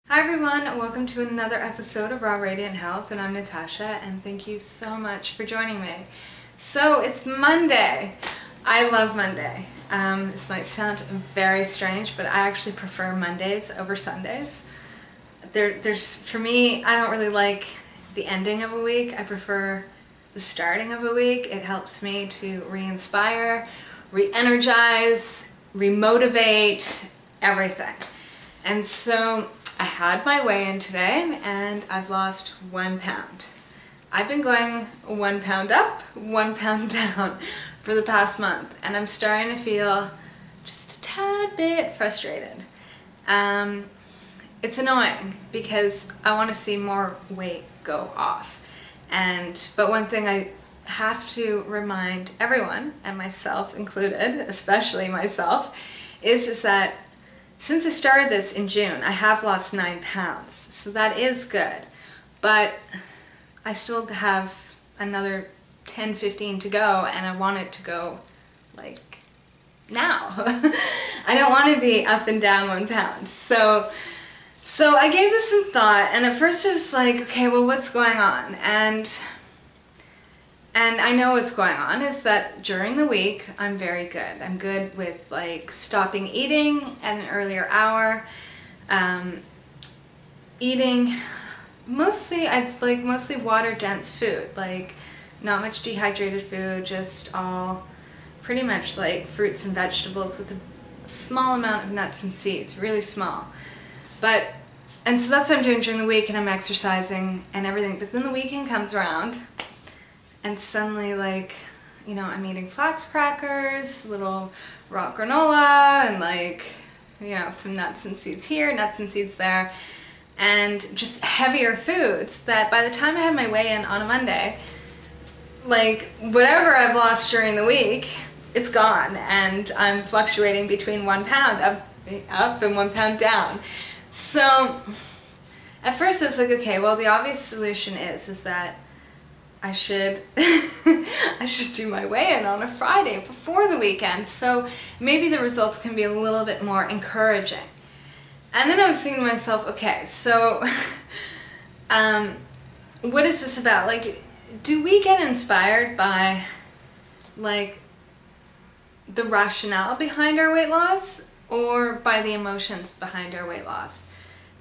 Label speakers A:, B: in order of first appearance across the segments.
A: Hi everyone, welcome to another episode of Raw Radiant Health, and I'm Natasha, and thank you so much for joining me. So it's Monday. I love Monday. This might sound very strange, but I actually prefer Mondays over Sundays. For me, I don't really like the ending of a week. I prefer the starting of a week. It helps me to re-inspire, re-energize, re-motivate, everything. And so I had my weigh-in today and I've lost 1 pound. I've been going 1 pound up, 1 pound down for the past month, and I'm starting to feel just a tad bit frustrated. It's annoying because I want to see more weight go off. But one thing I have to remind everyone, and myself included, especially myself, is that since I started this in June, I have lost 9 pounds, so that is good, but I still have another 10-15 to go, and I want it to go, like, now. I don't want to be up and down 1 pound. So I gave this some thought, and at first I was like, okay, well, what's going on? And I know what's going on is that during the week, I'm very good. I'm good with like stopping eating at an earlier hour, eating mostly water-dense food, like not much dehydrated food, just all pretty much like fruits and vegetables with a small amount of nuts and seeds, really small. And so that's what I'm doing during the week, and I'm exercising and everything. But then the weekend comes around, and suddenly, like, you know, I'm eating flax crackers, little raw granola, and like, you know, some nuts and seeds here, nuts and seeds there, and just heavier foods that by the time I have my weigh-in on a Monday, like, whatever I've lost during the week, it's gone, and I'm fluctuating between 1 pound up and 1 pound down. So at first I was like, okay, well, the obvious solution is that I should do my weigh-in on a Friday before the weekend, so maybe the results can be a little bit more encouraging. And then I was thinking to myself, okay, so what is this about? Like, do we get inspired by like the rationale behind our weight loss, or by the emotions behind our weight loss?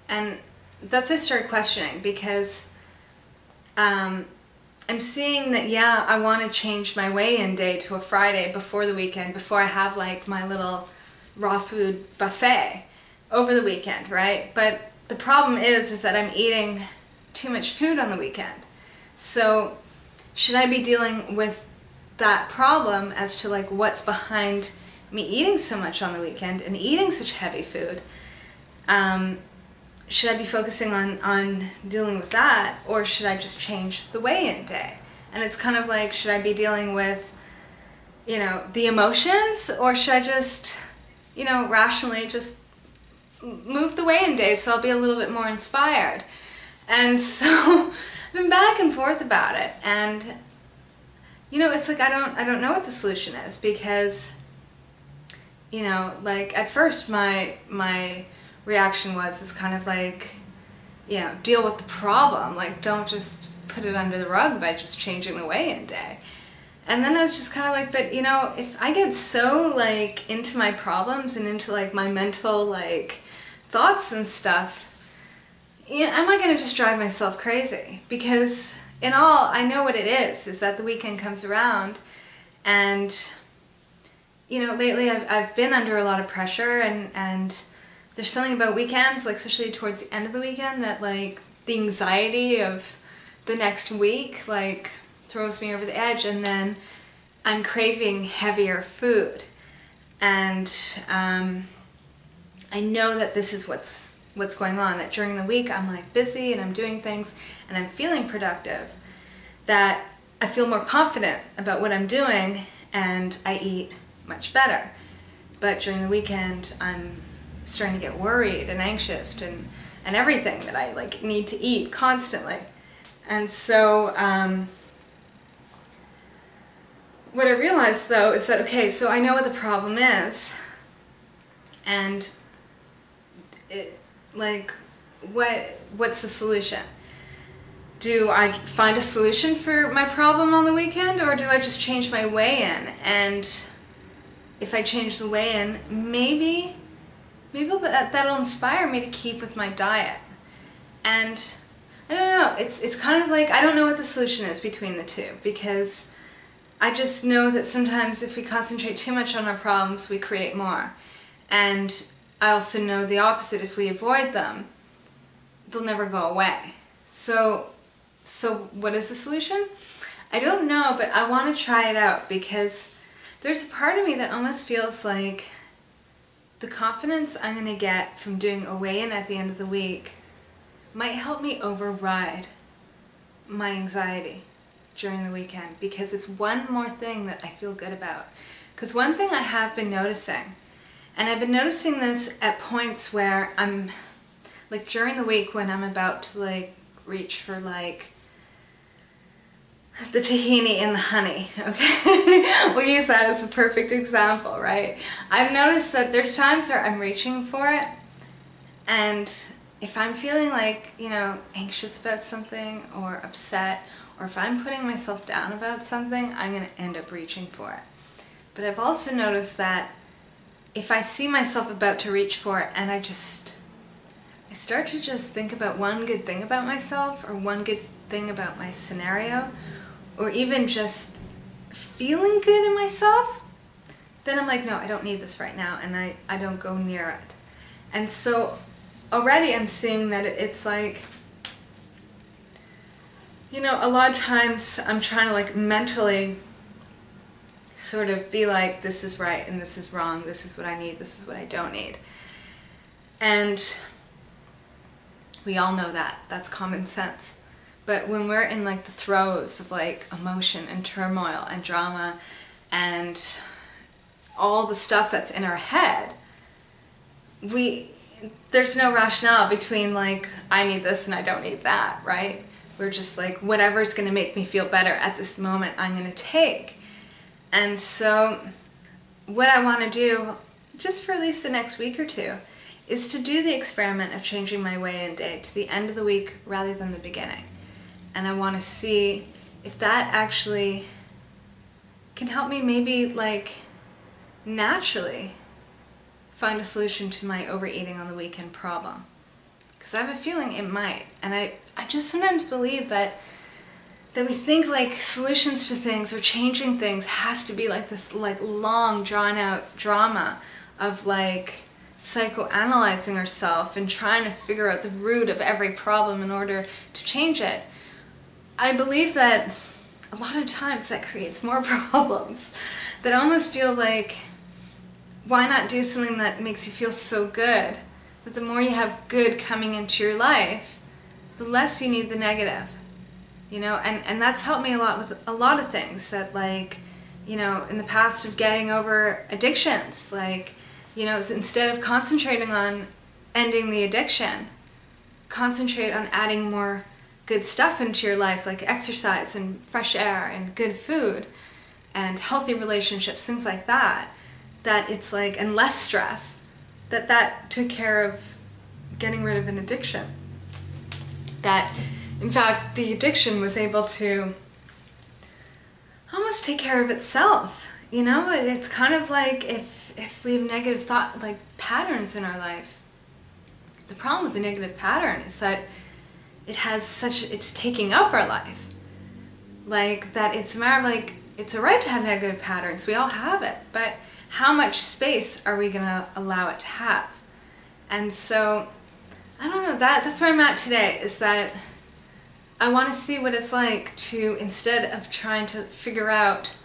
A: And that's what I started questioning, because I'm seeing that, yeah, I want to change my weigh-in day to a Friday before the weekend, before I have like my little raw food buffet over the weekend, right? But the problem is that I'm eating too much food on the weekend. So should I be dealing with that problem as to like what's behind me eating so much on the weekend and eating such heavy food? Should I be focusing on dealing with that, or should I just change the weigh-in day? And it's kind of like, should I be dealing with, you know, the emotions, or should I just, you know, rationally just move the weigh-in day so I'll be a little bit more inspired? And so I've been back and forth about it, and you know, it's like I don't know what the solution is, because, you know, like at first my reaction was kind of like, you know, deal with the problem, like don't just put it under the rug by just changing the weigh-in day. And then I was just kind of like, but you know, if I get so like into my problems and into like my mental like thoughts and stuff, you know, am I going to just drive myself crazy? Because in all, I know what it is that the weekend comes around, and you know, lately I've been under a lot of pressure, and there's something about weekends, like especially towards the end of the weekend, that like the anxiety of the next week like throws me over the edge, and then I'm craving heavier food. And I know that this is what's going on, that during the week I'm like busy and I'm doing things and I'm feeling productive, that I feel more confident about what I'm doing and I eat much better. But during the weekend I'm starting to get worried and anxious and everything, that I like need to eat constantly. And so what I realized though is that, okay, so I know what the problem is, and like what's the solution? Do I find a solution for my problem on the weekend, or do I just change my weigh-in? And if I change the weigh-in, maybe that'll inspire me to keep with my diet. And I don't know, it's kind of like, I don't know what the solution is between the two, because I just know that sometimes if we concentrate too much on our problems, we create more. And I also know the opposite: if we avoid them, they'll never go away. So what is the solution? I don't know, but I want to try it out, because there's a part of me that almost feels like the confidence I'm going to get from doing a weigh-in at the end of the week might help me override my anxiety during the weekend, because it's one more thing that I feel good about. Because one thing I have been noticing, and I've been noticing this at points where I'm, like during the week when I'm about to like reach for like the tahini and the honey, okay? We'll use that as a perfect example, right? I've noticed that there's times where I'm reaching for it, and if I'm feeling like, you know, anxious about something or upset, or if I'm putting myself down about something, I'm going to end up reaching for it. But I've also noticed that if I see myself about to reach for it and I start to just think about one good thing about myself, or one good thing about my scenario, or even just feeling good in myself, then I'm like, no, I don't need this right now, and I don't go near it. And so already I'm seeing that it's like, you know, a lot of times I'm trying to like mentally sort of be like, this is right and this is wrong, this is what I need, this is what I don't need. And we all know that. That's common sense. But when we're in like the throes of like emotion and turmoil and drama and all the stuff that's in our head, there's no rationale between like, I need this and I don't need that, right? We're just like, whatever's going to make me feel better at this moment, I'm going to take. And so what I want to do, just for at least the next week or two, is to do the experiment of changing my weigh-in day to the end of the week rather than the beginning. And I want to see if that actually can help me maybe like naturally find a solution to my overeating on the weekend problem. Because I have a feeling it might. And I just sometimes believe that we think like solutions to things or changing things has to be like this like long drawn out drama of like psychoanalyzing ourselves and trying to figure out the root of every problem in order to change it. I believe that a lot of times that creates more problems, that almost feel like, why not do something that makes you feel so good, that the more you have good coming into your life, the less you need the negative, you know. And that's helped me a lot with a lot of things, that like, you know, in the past of getting over addictions, like, you know, instead of concentrating on ending the addiction, concentrate on adding more good stuff into your life, like exercise and fresh air and good food and healthy relationships, things like that, that it's like, and less stress, that took care of getting rid of an addiction. That, in fact, the addiction was able to almost take care of itself, you know? It's kind of like if we have negative thought, like patterns in our life, the problem with the negative pattern is that it's taking up our life. Like, that it's a matter of like, it's alright to have negative patterns, we all have it, but how much space are we gonna allow it to have? And so, I don't know, that's where I'm at today, is that I want to see what it's like to, instead of trying to figure out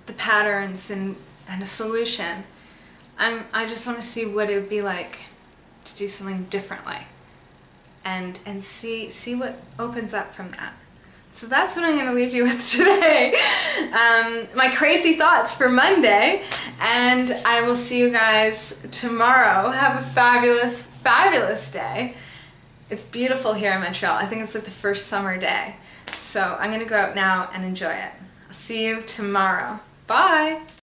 A: the patterns and a solution, I just want to see what it would be like to do something differently. And see what opens up from that. So that's what I'm going to leave you with today. My crazy thoughts for Monday. And I will see you guys tomorrow. Have a fabulous, fabulous day. It's beautiful here in Montreal. I think it's like the first summer day. So I'm going to go out now and enjoy it. I'll see you tomorrow. Bye!